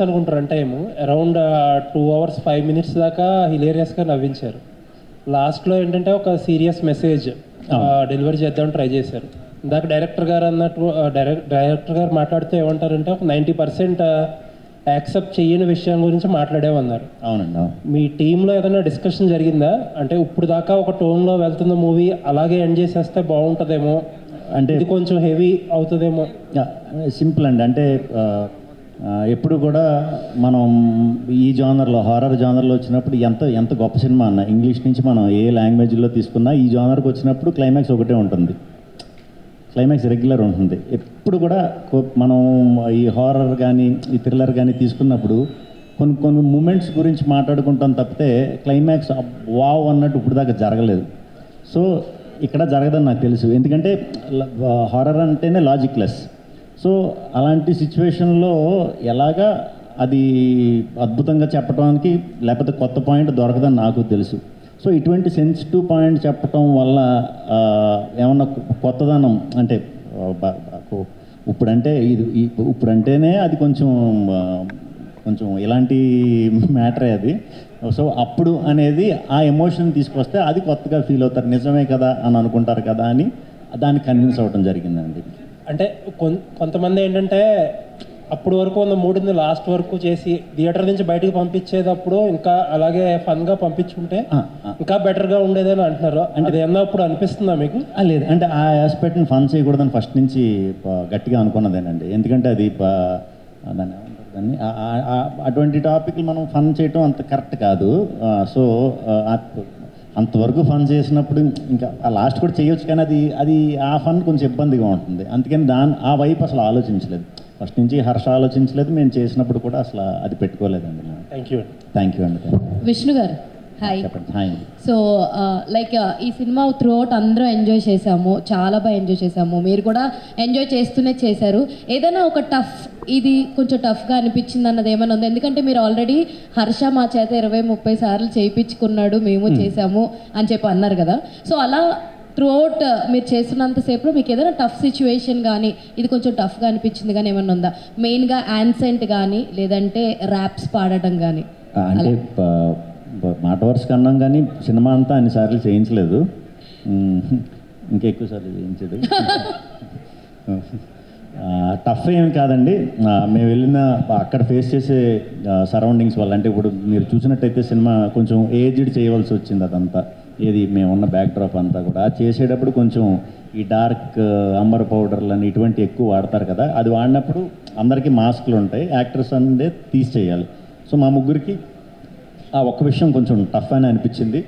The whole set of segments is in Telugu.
అనుకుంటారు run time around 2 hours 5 minutes దాకా హిలేరియస్గా నవ్వించారు. లాస్ట్లో ఏంటంటే ఒక సీరియస్ మెసేజ్ డెలివరీ చేద్దామని ట్రై చేశారు. ఇందాక డైరెక్టర్ గారు అన్నట్టు డైరెక్టర్ గారు మాట్లాడుతూ ఏమంటారంటే ఒక 90% యాక్సెప్ట్ చేయని విషయం గురించి మాట్లాడేమన్నారు. అవునండి. మీ టీంలో ఏదైనా డిస్కషన్ జరిగిందా? అంటే ఇప్పుడు దాకా ఒక టోన్లో వెళ్తున్న మూవీ అలాగే ఎండ్ చేసేస్తే బాగుంటుందేమో, అంటే ఇది కొంచెం హెవీ అవుతుందేమో. సింపుల్ అండి. అంటే ఎప్పుడు కూడా మనం ఈ జానర్లో హారర్ జానర్లో వచ్చినప్పుడు ఎంత గొప్ప సినిమా అన్న ఇంగ్లీష్ నుంచి మనం ఏ లాంగ్వేజ్లో తీసుకున్నా ఈ జానర్కి వచ్చినప్పుడు క్లైమాక్స్ ఒకటే ఉంటుంది. క్లైమాక్స్ రెగ్యులర్ ఉంటుంది. ఎప్పుడు కూడా మనం ఈ హారర్ కానీ ఈ థ్రిల్లర్ కానీ తీసుకున్నప్పుడు కొన్ని మూమెంట్స్ గురించి మాట్లాడుకుంటాం తప్పితే క్లైమాక్స్ వావ్ అన్నట్టు ఇప్పుడు దాకా జరగలేదు. సో ఇక్కడ జరగదని నాకు తెలుసు. ఎందుకంటే హారర్ అంటేనే లాజిక్లెస్. సో అలాంటి సిచ్యువేషన్లో ఎలాగా అది అద్భుతంగా చెప్పడానికి లేకపోతే కొత్త పాయింట్ దొరకదని నాకు తెలుసు. సో ఇటువంటి సెన్సిటివ్ పాయింట్ చెప్పటం వల్ల ఏమన్నా కొత్తదనం అంటే ఇప్పుడంటేనే అది కొంచెం ఇలాంటి మ్యాటరే అది. సో అప్పుడు అనేది ఆ ఎమోషన్ తీసుకొస్తే అది కొత్తగా ఫీల్ అవుతారు, నిజమే కదా అని అనుకుంటారు కదా అని దాన్ని కన్విన్స్ అవ్వడం జరిగిందండి. అంటే కొంతమంది ఏంటంటే అప్పుడు వరకు ఉన్న మూడుని లాస్ట్ వరకు చేసి థియేటర్ నుంచి బయటకు పంపించేటప్పుడు ఇంకా అలాగే ఫన్గా పంపించుంటే ఇంకా బెటర్గా ఉండేదని అంటున్నారు. అంటే అది అప్పుడు అనిపిస్తుందా మీకు? లేదు, అంటే ఆ ఆస్పెక్ట్ని ఫన్ చేయకూడదని ఫస్ట్ నుంచి గట్టిగా అనుకున్నదేనండి. ఎందుకంటే అది దాన్ని అటువంటి టాపిక్లు మనం ఫన్ చేయటం అంత కరెక్ట్ కాదు. సో అంతవరకు ఫన్ చేసినప్పుడు ఇంకా ఆ లాస్ట్ కూడా చేయొచ్చు, కానీ అది ఆ ఫన్ కొంచెం ఇబ్బందిగా ఉంటుంది. అందుకని ఆ వైపు అసలు ఆలోచించలేదు, ఫస్ట్ నుంచి హర్ష ఆలోచించలేదు. మేము చేసినప్పుడు కూడా అసలు అది పెట్టుకోలేదండి. థ్యాంక్ యూ అండి. విష్ణు గారు హాయ్. చెప్పండి. హాయ్. సో లైక్ ఈ సినిమా త్రూఅవుట్ అందరూ ఎంజాయ్ చేసాము, చాలా బాగా ఎంజాయ్ చేసాము. మీరు కూడా ఎంజాయ్ చేస్తూనే చేశారు. ఏదైనా ఒక ఇది కొంచెం టఫ్గా అనిపించింది అన్నది ఏమైనా ఉంది? ఎందుకంటే మీరు ఆల్రెడీ హర్ష మా చేత 20-30 సార్లు చేయించుకున్నాడు, మేము చేసాము అని చెప్పి అన్నారు కదా. సో అలా త్రూఅవుట్ మీరు చేస్తున్నంతసేపు మీకు ఏదైనా టఫ్ సిచ్యువేషన్ కానీ ఇది కొంచెం టఫ్గా అనిపించింది కానీ ఏమన్నా ఉందా? మెయిన్గా యాన్సెంట్ కానీ లేదంటే ర్యాప్స్ పాడటం కానీ. అంటే మాట వరుస అన్నాం కానీ సినిమా అంతా అన్నిసార్లు చేయించలేదు, ఇంకెక్కువ సార్లు చేయించాడు. టఫ్ ఏమి కాదండి. మేము వెళ్ళిన అక్కడ ఫేస్ చేసే సరౌండింగ్స్ వల్ల, అంటే ఇప్పుడు మీరు చూసినట్టయితే సినిమా కొంచెం ఏజ్డ్ చేయవలసి వచ్చింది. అదంతా ఏది మేమున్న బ్యాక్ డ్రాప్ అంతా కూడా చేసేటప్పుడు కొంచెం ఈ డార్క్ అంబర్ పౌడర్లని ఇటువంటి ఎక్కువ వాడతారు కదా. అది వాడినప్పుడు అందరికీ మాస్కులు ఉంటాయి, యాక్టర్స్ అంటే తీసి చేయాలి. సో మా ముగ్గురికి ఆ ఒక్క విషయం కొంచెం టఫ్ అని అనిపించింది.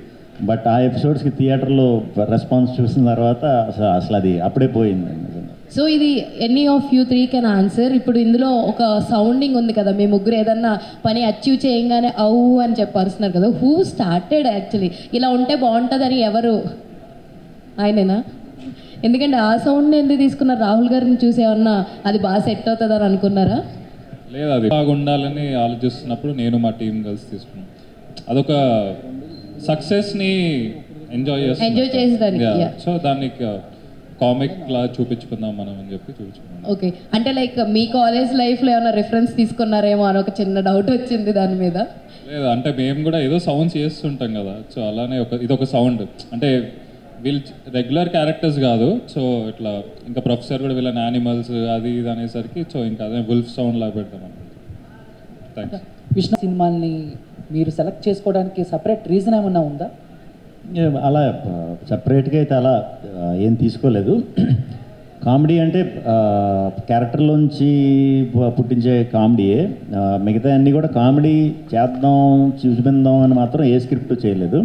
బట్ ఆ ఎపిసోడ్స్కి థియేటర్లో రెస్పాన్స్ చూసిన తర్వాత అసలు అది అప్పుడే పోయిందండి. సో ఇది any of you 3 can answer. ఇప్పుడు ఇందులో ఒక సౌండింగ్ ఉంది కదా, మీ ముగ్గురు ఏదన్నా పని అచీవ్ చేయంగానే అవు అని చెప్పాల్సినారు కదా. హూ స్టార్టెడ్ యాక్చువల్లీ ఇలా ఉంటే బాగుంటుందని? ఎవరు? ఆయనేనా? ఎందుకంటే ఆ సౌండ్ని ఎందుకు తీసుకున్నారు? రాహుల్ గారిని చూసి ఏమన్నా అది బాగా సెట్ అవుతుందని అనుకున్నారా? లేదు, అది బాగా ఉండాలని ఆలోచిస్తున్నప్పుడు నేను మా టీం కలిసి తీసుకున్నాం. అదొక సక్సెస్ని ఎంజాయ్ చేసేదానికి. సో దాన్ని కామిక్లా చూపించుకుందాం మనం అని చెప్పి చూపించుకున్నాం. ఓకే, అంటే లైక్ మీ కాలేజ్ లైఫ్లో ఏమైనా రిఫరెన్స్ తీసుకున్నారేమో అని ఒక చిన్న డౌట్ వచ్చింది దాని మీద. లేదు, అంటే మేము కూడా ఏదో సౌండ్స్ చేస్తుంటాం కదా. సో అలానే ఇదొక సౌండ్, అంటే వీళ్ళు రెగ్యులర్ క్యారెక్టర్స్ కాదు. సో ఇట్లా ఇంకా ప్రొఫెసర్ కూడా వీళ్ళని యానిమల్స్ అది ఇది అనేసరికి సో ఇంకా అదే వుల్ఫ్ సౌండ్ లాగా పెడతాం అనుకుంటున్నాం. థ్యాంక్స్. విష్ణు సినిమాల్ని మీరు సెలెక్ట్ చేసుకోవడానికి సపరేట్ రీజన్ ఏమన్నా ఉందా? అలా సపరేట్గా అయితే అలా ఏం తీసుకోలేదు. కామెడీ అంటే క్యారెక్టర్లోంచి పుట్టించే కామెడీయే. మిగతా అన్నీ కూడా కామెడీ చేద్దాం చూపిందాం అని మాత్రం ఏ స్క్రిప్ట్ చేయలేదు.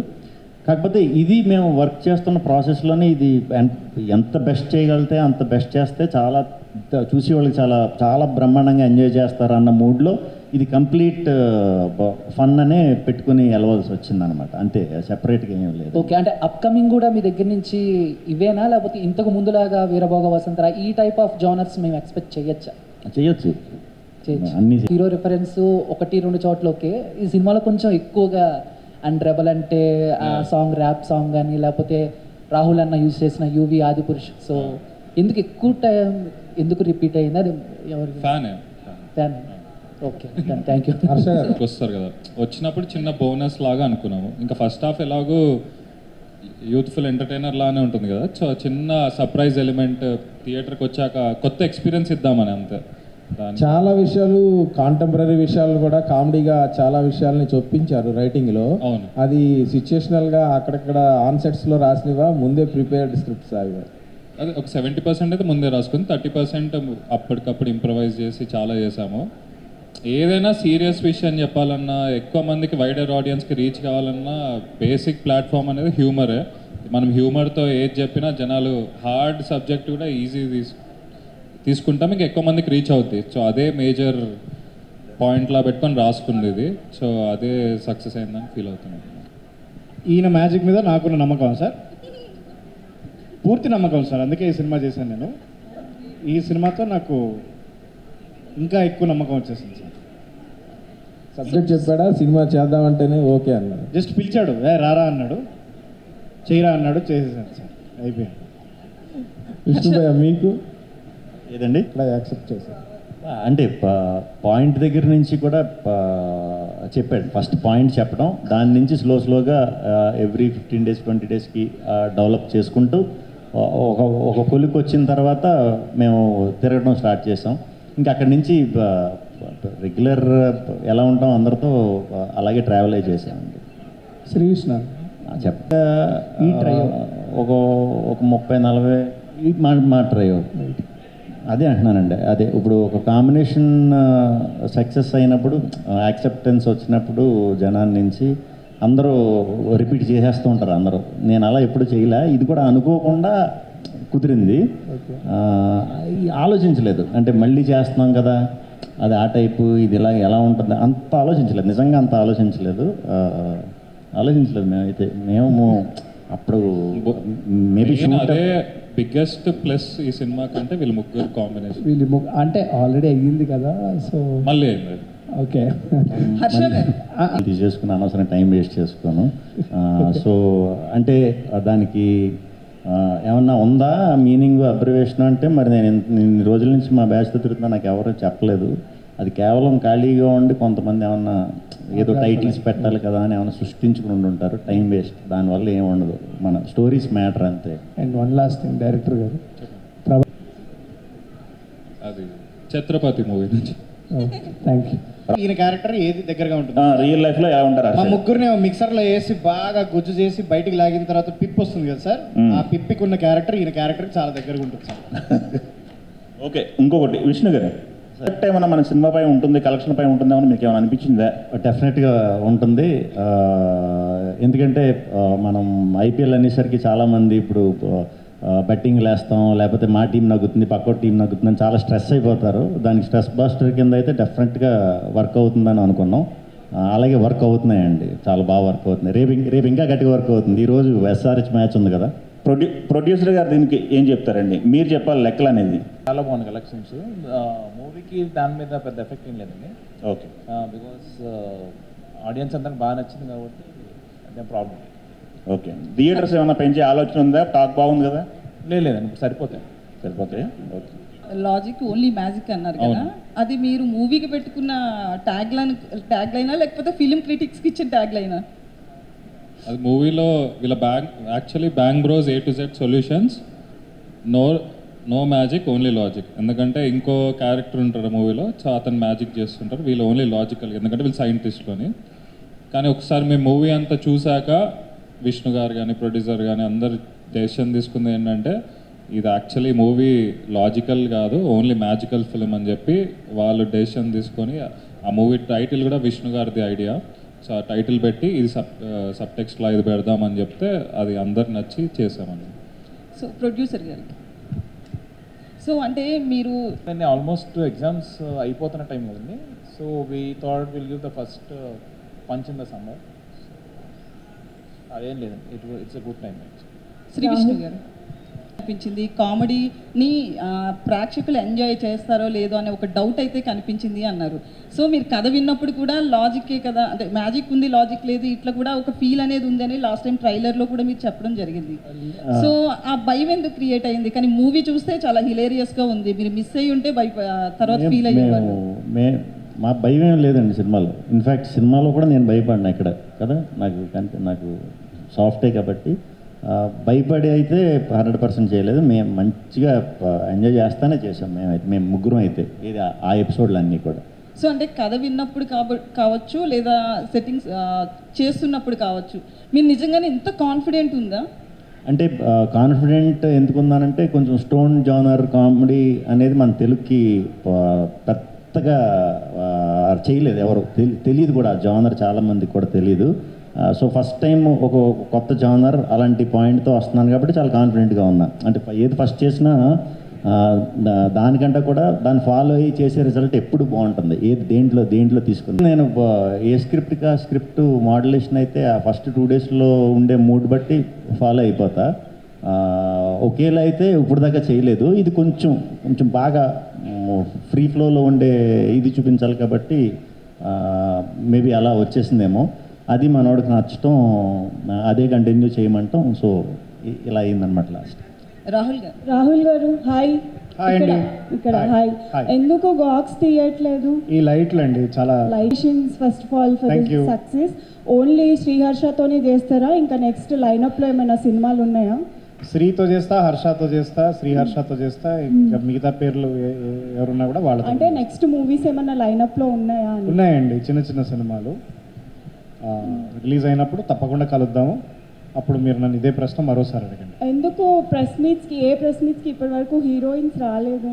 కాకపోతే ఇది మేము వర్క్ చేస్తున్న ప్రాసెస్లోనే ఇది ఎంత బెస్ట్ చేయగలిగితే అంత బెస్ట్ చేస్తే చాలా చూసి వాళ్ళకి చాలా చాలా బ్రహ్మాండంగా ఎంజాయ్ చేస్తారు అన్న మూడ్లో ఇది కంప్లీట్ ఫన్ అనే పెట్టుకుని వెళ్ళవలసి వచ్చిందనమాట. అంతే, సెపరేట్గా ఏం లేదు. ఓకే, అంటే అప్కమింగ్ కూడా మీ దగ్గర నుంచి ఇవేనా, లేకపోతే ఇంతకు ముందులాగా వీరభోగ వసంతరా ఈ టైప్ ఆఫ్ జానర్స్ మేము ఎక్స్పెక్ట్ చేయొచ్చు? అన్ని హీరో రిఫరెన్స్ 1-2 చోట్ల ఓకే. ఈ సినిమాలో కొంచెం ఎక్కువగా అండ్ రెబల్ అంటే ఆ సాంగ్, ర్యాప్ సాంగ్ కానీ లేకపోతే రాహుల్ అన్న యూజ్ చేసిన యూవి ఆదిపురుష్. సో ఎందుకు ఎక్కువ టైం ఎందుకు రిపీట్ అయింది? అది ఎవరు fan? Okay thank you. Harsha గారు వస్తారు కదా, వచ్చినప్పుడు చిన్న బోనస్ లాగా అనుకున్నాము. ఇంకా ఫస్ట్ హాఫ్ ఎలాగో యూత్ఫుల్ ఎంటర్టైనర్ లానే ఉంటుంది కదా, సో చిన్న సర్ప్రైజ్ ఎలిమెంట్ థియేటర్కి వచ్చాక కొత్త ఎక్స్పీరియన్స్ ఇద్దామని అంతే. దాని చాలా విషయాలు కాంటెంపరీ విషయాలు కూడా కామెడీగా చాలా విషయాల్ని చొప్పించారు రైటింగ్లో. అవును. అది సిచ్యుయేషనల్గా అక్కడక్కడ ఆన్ సెట్స్లో రాసినవా ముందే ప్రిపేర్డ్ స్క్రిప్ట్స్ అవి? అదే ఒక 70% అయితే ముందే రాసుకుని 30% అప్పటికప్పుడు ఇంప్రవైజ్ చేసి చాలా చేసాము. ఏదైనా సీరియస్ విషయం చెప్పాలన్నా, ఎక్కువ మందికి వైడర్ ఆడియన్స్కి రీచ్ కావాలన్నా బేసిక్ ప్లాట్ఫామ్ అనేది హ్యూమరే. మనం హ్యూమర్తో ఏది చెప్పినా జనాలు హార్డ్ సబ్జెక్ట్ కూడా ఈజీ తీసుకుంటాం, ఇంకా ఎక్కువ మందికి రీచ్ అవుద్ది. సో అదే మేజర్ పాయింట్లా పెట్టుకొని రాసుకుంది ఇది. సో అదే సక్సెస్ అయిందని ఫీల్ అవుతున్నాను. ఈయన మ్యాజిక్ మీద నాకున్న నమ్మకం సార్, పూర్తి నమ్మకం సార్. అందుకే ఈ సినిమా చేశాను నేను. ఈ సినిమాతో నాకు ఇంకా ఎక్కువ నమ్మకం వచ్చేసింది సార్. సబ్జెక్ట్ చెప్పాడా, సినిమా చేద్దామంటేనే ఓకే అన్నాడు? జస్ట్ పిలిచాడు, రారా అన్నాడు, చేయరా అన్నాడు, చేసేసాను సార్, అయిపోయింది. విష్ణుభయ్య మీకు ఏదండి ఇట్లా యాక్సెప్ట్ చేశారు? అంటే పాయింట్ దగ్గర నుంచి కూడా చెప్పాడు. ఫస్ట్ పాయింట్ చెప్పడం, దాని నుంచి స్లోగా ఎవ్రీ 15 days 20 daysకి డెవలప్ చేసుకుంటూ ఒక కొలికి వచ్చిన తర్వాత మేము తిరగడం స్టార్ట్ చేసాం. ఇంకా అక్కడి నుంచి రెగ్యులర్ ఎలా ఉంటాం అందరితో అలాగే ట్రావెల్ అయి చేసామండి. శ్రీకృష్ణ చెప్తా ఈ trio. ఒక 30-40 మా ట్రయో. అదే అంటున్నానండి. అదే ఇప్పుడు ఒక కాంబినేషన్ సక్సెస్ అయినప్పుడు, యాక్సెప్టెన్స్ వచ్చినప్పుడు జనాన్ని నుంచి అందరూ రిపీట్ చేసేస్తూ ఉంటారు అందరూ. నేను అలా ఎప్పుడు చేయలే, ఇది కూడా అనుకోకుండా కుదిరింది. ఆలోచించలేదు, అంటే మళ్ళీ చేస్తున్నాం కదా అది ఆ టైపు, ఇది ఇలా ఎలా ఉంటుంది అంత ఆలోచించలేదు, నిజంగా అంత ఆలోచించలేదు మేమైతే. మేము అప్పుడు మేబీ అదే బిగ్గెస్ట్ ప్లస్ ఈ సినిమా కంటే వీళ్ళు ముగ్గురు కాంబినేషన్. వీళ్ళు అంటే ఆల్రెడీ అయ్యింది కదా, సో మళ్ళీ అయింది. ఓకే. తీసేసుకుని అనవసరం టైం వేస్ట్ చేసుకోను. సో అంటే దానికి ఏమన్నా ఉందా మీనింగ్, అబ్జర్వేషన్ అంటే మరి నేను ఇన్ని రోజుల నుంచి మా బ్యాచ్తో తిరుగుతున్నా, నాకు ఎవరో చెప్పలేదు. అది కేవలం ఖాళీగా ఉండి కొంతమంది ఏమన్నా ఏదో టైటిల్స్ పెట్టాలి కదా అని ఏమైనా సృష్టించుకుని ఉండుంటారు, టైం వేస్ట్. దానివల్ల ఏమి ఉండదు, మన స్టోరీస్ మ్యాటర్ అంతే. And one last thing, director గారు అది ఛత్రపతి మూవీ నుంచి. Thank you. ఈయన క్యారెక్టర్ ఏది దగ్గరగా ఉంటుంది? రియల్ లైఫ్లో ఎలా ఉంటారు? మా ముగ్గురిని మిక్సర్లో వేసి బాగా గుజ్జు చేసి బయటికి లాగిన తర్వాత పిప్ వస్తుంది కదా సార్, ఆ పిప్పికి ఉన్న క్యారెక్టర్ ఈయన క్యారెక్టర్ చాలా దగ్గరగా ఉంటుంది సార్. ఓకే, ఇంకొకటి విష్ణు గారు, కరెక్ట్ ఏమన్నా మన సినిమాపై ఉంటుంది, కలెక్షన్ పై ఉంటుందేమని మీకు ఏమైనా అనిపించిందా? డెఫినెట్గా ఉంటుంది. ఎందుకంటే మనం ఐపీఎల్ అనేసరికి చాలామంది ఇప్పుడు బెట్టింగ్ వేస్తాం, లేకపోతే మా టీం నగ్గుతుంది, పక్క టీం నగ్గుతుంది అని చాలా స్ట్రెస్ అయిపోతారు. దానికి స్ట్రెస్ బస్టర్ కింద అయితే డెఫినెట్గా వర్క్ అవుతుందని అనుకున్నాం. అలాగే వర్క్ అవుతున్నాయండి, చాలా బాగా వర్క్ అవుతుంది. రేపు ఇంకా గట్టిగా వర్క్ అవుతుంది. ఈరోజు ఎస్ఆర్హెచ్ మ్యాచ్ ఉంది కదా. ప్రొడ్యూసర్ గారు దీనికి ఏం చెప్తారండి? మీరు చెప్పాలి లెక్కలు అనేది. చాలా బాగుంది కలెక్షన్స్. మూవీకి దాని మీద పెద్ద ఎఫెక్ట్ ఏం లేదండి, ఓకే, బికాస్ ఆడియన్స్ అందరికి బాగా నచ్చింది కాబట్టి అదే ప్రాబ్లం. ఓకే. థియేటర్స్ ఏమైనా పెంచే ఆలోచన ఉందా? టాక్ బాగుంది కదా. లేదండి, ఇప్పుడు సరిపోతాయి. ఓకే. లాజిక్ ఓన్లీ మ్యాజిక్ అన్నారు కదా, అది మీరు మూవీకి పెట్టుకున్న ట్యాగ్ లైనా లేకపోతే ఫిలిం క్రిటిక్స్కి ఇచ్చిన ట్యాగ్ లైనా? అది మూవీలో వీళ్ళ actually bang bros A to Z solutions, no magic only logic. ఎందుకంటే ఇంకో క్యారెక్టర్ ఉంటారు మూవీలో, సో అతను మ్యాజిక్ చేస్తుంటారు, వీళ్ళు ఓన్లీ లాజికల్, ఎందుకంటే వీళ్ళు సైంటిస్ట్లోని. కానీ ఒకసారి మేము మూవీ అంతా చూశాక విష్ణు గారు కానీ ప్రొడ్యూసర్ కానీ అందరు డెసిషన్ తీసుకుంది ఏంటంటే ఇది యాక్చువల్లీ మూవీ లాజికల్ కాదు, ఓన్లీ మ్యాజికల్ ఫిలిం అని చెప్పి వాళ్ళు డెసిషన్ తీసుకొని ఆ మూవీ టైటిల్ కూడా విష్ణు గారిది ఐడియా. సో ఆ టైటిల్ పెట్టి ఇది సబ్ టెక్స్ట్లో ఇది పెడదామని చెప్తే అది అందరికి నచ్చి చేసామని. సో ప్రొడ్యూసర్ గారికి, సో అంటే మీరు ఆల్మోస్ట్ ఎగ్జామ్స్ అయిపోతున్న టైం కదండి, so we thought will give the first punch in the summer. అదేం లేదండి, it's a good time. Sree Vishnu గారు అనిపించింది కామెడీని ప్రేక్షకులు ఎంజాయ్ చేస్తారో లేదో అనే ఒక డౌట్ అయితే కనిపించింది అన్నారు. సో మీరు కథ విన్నప్పుడు కూడా లాజిక్కే కదా, అంటే మ్యాజిక్ ఉంది లాజిక్ లేదు, ఇట్లా కూడా ఒక ఫీల్ అనేది ఉందని లాస్ట్ టైం ట్రైలర్లో కూడా మీరు చెప్పడం జరిగింది. సో ఆ భయం ఎందుకు క్రియేట్ అయింది? కానీ మూవీ చూస్తే చాలా హిలేరియస్గా ఉంది, మీరు మిస్ అయ్యి ఉంటే తర్వాత ఫీల్ అయ్యేవాళ్ళు. మా భయం ఏం లేదండి సినిమాలో. ఇన్ఫ్యాక్ట్ సినిమాలో కూడా నేను భయపడినా ఇక్కడ కదా, నాకు సాఫ్టే కాబట్టి భయపడి అయితే 100% చేయలేదు. మేము మంచిగా ఎంజాయ్ చేస్తానే చేసాం మేము ముగ్గురం అయితే ఇది ఆ ఎపిసోడ్లు అన్నీ కూడా. సో అంటే కథ విన్నప్పుడు కావచ్చు లేదా సెట్టింగ్స్ చేస్తున్నప్పుడు కావచ్చు, మీరు నిజంగానే ఇంత కాన్ఫిడెంట్ ఉందా? అంటే కాన్ఫిడెంట్ ఎందుకున్నానంటే కొంచెం స్టోన్ జానర్ కామెడీ అనేది మన తెలుగుకి పెద్దగా చేయలేదు ఎవరు, తెలియదు కూడా జానర్ చాలామందికి కూడా తెలియదు. సో ఫస్ట్ టైం ఒక కొత్త జానర్ అలాంటి పాయింట్తో వస్తున్నాను కాబట్టి చాలా కాన్ఫిడెంట్గా ఉన్నా. అంటే ఏది ఫస్ట్ చేసినా దానికంటే కూడా దాన్ని ఫాలో అయ్యి చేసే రిజల్ట్ ఎప్పుడు బాగుంటుంది, ఏది దేంట్లో తీసుకుని. నేను ఏ స్క్రిప్ట్ మోడ్యులేషన్ అయితే ఆ ఫస్ట్ 2 డేస్లో ఉండే మూడ్ బట్టి ఫాలో అయిపోతా. ఒకేలా అయితే ఇప్పుడు దాకా చేయలేదు. ఇది కొంచెం బాగా ఫ్రీ ఫ్లోలో ఉండే ఇది చూపించాలి కాబట్టి మేబీ అలా వచ్చేసిందేమో. అది మనోడికి నచ్చటం, అదే కంటిన్యూ చేయమంటాం. సో ఇలా అయిందనమాట లాస్ట్. రాహుల్ గారు హాయ్. ఇక్కడ హాయ్. ఎందుకు గాక్స్ తీయట్లేదు? ఈ లైట్లు అండి చాలా లైషన్స్ first of all for success. Only శ్రీహర్షతోనే చేస్తారా? ఇంకా నెక్స్ట్ లైనప్లో ఏమైనా సినిమాలు ఉన్నాయా? శ్రీతో చేస్తా, హర్షతో చేస్తా, శ్రీహర్షతో చేస్తా, ఇంకా మిగతా పేర్లు ఎవరున్నా కూడా వాళ్ళతో. అంటే నెక్స్ట్ మూవీస్ ఏమైనా లైనప్లో ఉన్నాయా? ఉన్నాయండి, చిన్న సినిమాలు రిలీజ్ అయినప్పుడు తప్పకుండా కలుద్దాము. అప్పుడు మీరు నన్ను ఇదే ప్రశ్న మరోసారి అడగండి. ఎందుకు ప్రెస్ మీట్స్కి ఇప్పటి వరకు హీరోయిన్స్ రాలేదు?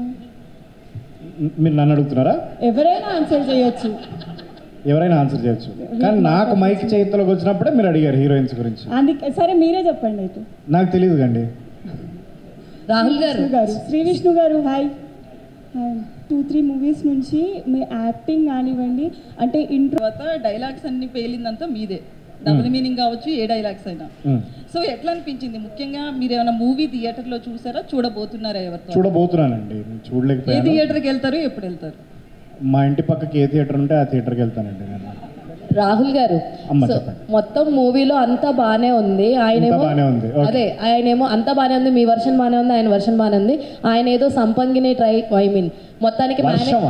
మీరు నన్ను అడుగుతున్నారా? ఎవరైనా ఆన్సర్ చేయొచ్చు, కానీ నాకు మైక్ చేతిలోకి వచ్చినప్పుడే మీరు అడిగారు హీరోయిన్స్ గురించి. అందుకే సరే మీరే చెప్పండి అయితే. నాకు తెలియదు కండి. రాహుల్ గారు శ్రీ విష్ణు గారు హాయ్. 2-3 మూవీస్ నుంచి మీ యాక్టింగ్ కానివ్వండి, అంటే తర్వాత డైలాగ్స్ అన్ని పేలిందంతా మీదే, డబుల్ మీనింగ్ కావచ్చు, ఏ డైలాగ్స్ అయినా. సో ఎట్లా అనిపించింది? ముఖ్యంగా మీరు ఏమైనా మూవీ థియేటర్లో చూసారా, చూడబోతున్నారా? ఎవరితో? చూడబోతున్నానండి, చూడలేకపోయాను. ఏ థియేటర్కి వెళ్తారు, ఎప్పుడు వెళ్తారు? మా ఇంటి పక్కకి ఏ థియేటర్ ఉంటే ఆ థియేటర్కి వెళ్తానండి నేను. రాహుల్ గారు మొత్తం మూవీలో అంతా బాగానే ఉంది, ఆయనేమో అంతా బాగానే ఉంది, మీ వర్షన్ బాగానే ఉంది, ఆయన వర్షన్ బాగానే ఉంది. ఆయన ఏదో సంపంగిని మొత్తానికి వర్షన్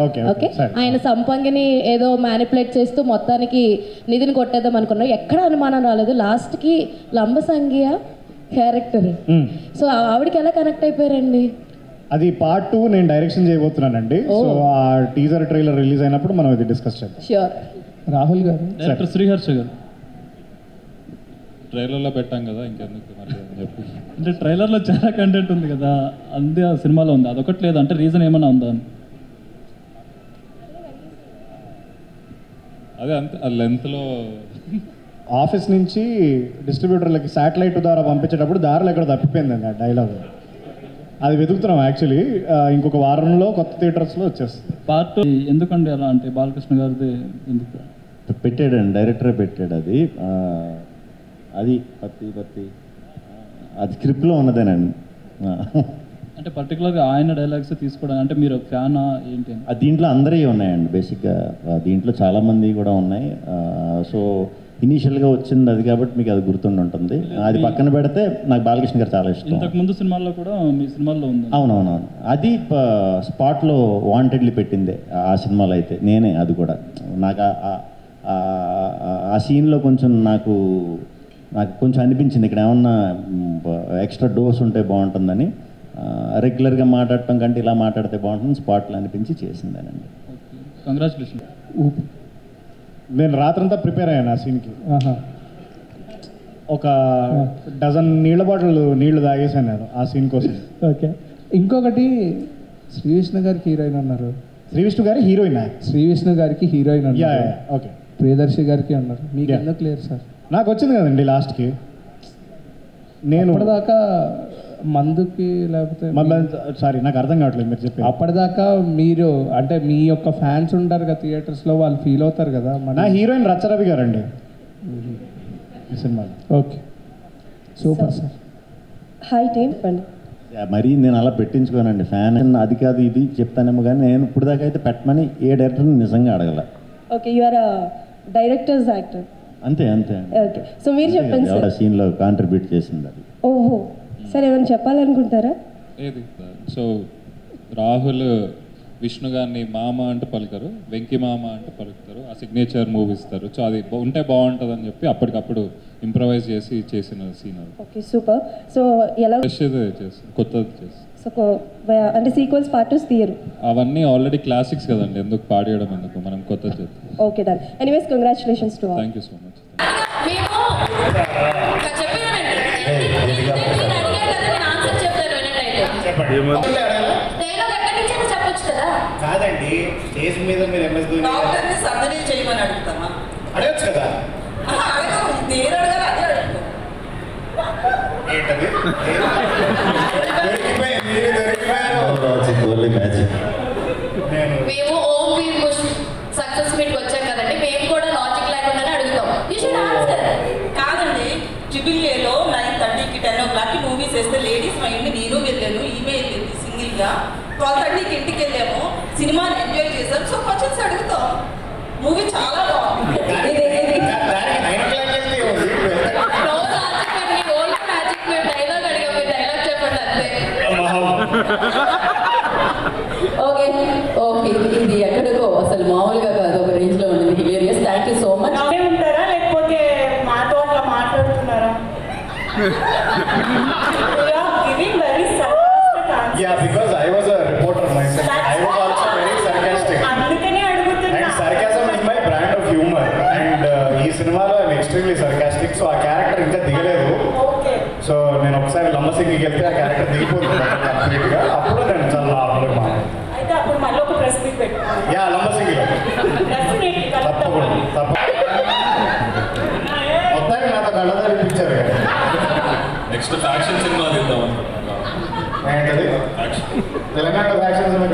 ఓకే ఆయన సంపంగిని ఏదో మ్యానిపులేట్ చేస్తూ మొత్తానికి నిధిని కొట్టేద్దాం అనుకున్నారు. ఎక్కడ అనుమానం రాలేదు. లాస్ట్కి లంబసంగియ క్యారెక్టర్, సో ఆవిడకి ఎలా కనెక్ట్ అయిపోయారండి? అది పార్ట్ 2 నేను డైరెక్షన్ చేయబోతున్నానండి. సో ఆ టీజర్ ట్రైలర్ రిలీజ్ అయినప్పుడు మనం ఇది డిస్కస్ చేద్దాం. ష్యూర్. రాహుల్ గారు, డైరెక్టర్ శ్రీహర్ష గారు ట్రైలర్లో పెట్టాం కదా, ఇంకెందుకు మరి అని చెప్పి. అంటే ట్రైలర్లో చాలా కంటెంట్ ఉంది కదా, అంతే ఆ సినిమాలో ఉంది, అదొకటి లేదు అంటే రీజన్ ఏమైనా ఉందా? అదే అంతే, ఆ లెంత్లో ఆఫీస్ నుంచి డిస్ట్రిబ్యూటర్లకి శాటిలైట్ ద్వారా పంపించేటప్పుడు దారిలో ఎక్కడ తప్పిపోయిందండి ఆ డైలాగ్. అది వెతుకుతున్నాం యాక్చువల్లీ. ఇంకొక వారంలో కొత్త థియేటర్స్లో వచ్చేస్తుంది. పార్ట్ ఎందుకండి అలా? అంటే బాలకృష్ణ గారిది ఎందుకు పెట్టాడండి, డైరెక్టరే పెట్టాడు. అది పత్తి అది స్క్రిప్ట్లో ఉన్నదేనండి. అంటే పర్టికులర్గా ఆయన డైలాగ్స్ తీసుకోవడం అంటే మీరు ఫ్యానా ఏంటి? దీంట్లో అందరివి ఉన్నాయండి బేసిక్గా, దీంట్లో చాలామంది కూడా ఉన్నాయి. సో ఇనీషియల్గా వచ్చింది అది కాబట్టి మీకు అది గుర్తుండి ఉంటుంది. అది పక్కన పెడితే నాకు బాలకృష్ణ గారు చాలా ఇష్టం. ఇంతకు ముందు సినిమాల్లో కూడా మీ సినిమాల్లో ఉంది. అవునవునవును, అది స్పాట్లో వాంటెడ్లీ పెట్టిందే ఆ సినిమాలో అయితే నేనే. అది కూడా నాకు ఆ సీన్లో నాకు కొంచెం అనిపించింది ఇక్కడ ఏమన్నా ఎక్స్ట్రా డోస్ ఉంటే బాగుంటుందని. రెగ్యులర్గా మాట్లాడటం కంటే ఇలా మాట్లాడితే బాగుంటుంది స్పాట్లో అనిపించి చేసిందేనండి. కంగ్రాచులేషన్. నేను రాత్రంతా ప్రిపేర్ అయ్యాను ఆ సీన్కి. ఒక డజన్ నీళ్ళ బాటిల్ నీళ్లు తాగేసాను నేను ఆ సీన్ కోసం. ఓకే. ఇంకొకటి శ్రీ విష్ణు గారికి హీరోయిన్ అన్నారు. శ్రీ విష్ణు గారి హీరోయినా? శ్రీ విష్ణు గారికి హీరోయిన్ అన్నారు. ఓకే. ప్రియదర్శి గారికి అన్నారు. మీకు ఎందుకు క్లియర్ సార్? నాకు వచ్చింది కదండి లాస్ట్కి. నేను అప్పటిదాకా మందుకి లేకపోతే సారీ నాకు అర్థం కావట్లేదు మీరు చెప్పి. అప్పటిదాకా మీరు అంటే మీ యొక్క ఫ్యాన్స్ ఉంటారు కదా థియేటర్స్లో, వాళ్ళు ఫీల్ అవుతారు కదా. నా హీరోయిన్ రచ్చరవి గారండి ఈ సినిమాలో. Okay, super sir. Hi team పండి. మరీ నేను అలా పెట్టించుకోనండి, ఫ్యాన్ అది కాదు ఇది చెప్తానేమో కానీ నేను ఇప్పుడు దాకా అయితే పెట్టమని ఏ డైరెక్టర్ని నిజంగా అడగల. Okay, you are directors actor. అంతే. ఓకే, సో మీరు చెప్పండి సార్. సీన్లో కాంట్రిబ్యూట్ చేసింది అది. ఓహో, సరే ఏమైనా చెప్పాలనుకుంటారా? ఏది? సో రాహుల్ విష్ణు గారిని మామ అంటూ పలుకరు, వెంకీ మామ అంటూ పలుకుతారు. ఆ సిగ్నేచర్ మూవ్ ఇస్తారు. సో అది ఉంటే బాగుంటుందని చెప్పి అప్పటికప్పుడు ఇంప్రవైజ్ చేసి చేసిన సీన్ అది. Okay super. సో ఎలా ఫ్రెష్ చేస్తాం, కొత్తది చేస్తాం. సో అంటే సీక్వెల్స్ పార్ట్ 2 తీయరు? అవన్నీ ఆల్రెడీ క్లాసిక్స్ కదండి, ఎందుకు పాడేయడం, ఎందుకు మనం కొత్తది చేస్తాం. Okay done. Anyways congratulations to all. Thank you so much. కాదండి, స్టేజ్ మీద మీరు ఎంఎస్ ధోని డాక్టర్ని సర్జరీ చేయమని అడుగుతామా? అడగచ్చు కదా. అడగవు, నేను అడగాలి, అదే అడుగుతాం. ఏంటది? నేను మేము ఓం వీర్ పుష్ సక్సెస్ మీట్ వచ్చాం కదండి, మేము కూడా లాజిక్ లేకుండానే అడుగుతాం. You should answer. కాదండి, ట్రిపుల్-ఏలో 9:30కి 10 o'clockకి మూవీస్ వేస్తే లేడీస్ మైండ్ నేను వెళ్ళాను, ఈమె వెళ్ళింది సింగిల్గా. 12:30కి ఇంటికి వెళ్ళాము, సినిమాని ఎంజాయ్ చేసాం. సో క్వశ్చన్స్ అడుగుతాం. మూవీ చాలా బాగుంది. డైలాగ్ అడిగాము, డైలాగ్ చెప్పండి అంతే. ఓకే ఓకే, ఇది ఎక్కడికో అసలు మామూలుగా కాదు, ఒక రేంజ్లో ఉంది. Hilarious. Thank you so much. ఉంటారా లేకపోతే మాతో అట్లా మాట్లాడుతున్నారా? Yeah, because I was a reporter myself. I was also very sarcastic. అందుకనే అడుగుతున్నా. And sarcasm is my brand of humor. And ఈ సినిమాలో I'm extremely sarcastic. So ఆ క్యారెక్టర్ ఇంకా దిగలేదు. ఓకే. సో నేను ఒకసారి లంబసింగికి వెళ్తే ఆ క్యారెక్టర్ దిగిపోతుంది కంప్లీట్గా. అప్పుడు నేను చాలా నార్మల్గా మాట్లాడతాను. అయితే అప్పుడు మళ్ళీ ఒక ప్రెస్ మీట్ పెట్టుకోండి. యా, లంబసింగిలో తప్పకుండా మొత్తానికి నాతో కళ్ళదారిపించారు కదా. నెక్స్ట్ ఫ్యాక్షన్ సినిమా తీద్దాం అనుకుంటున్నాం. ఏంటది? Telangana faction cinema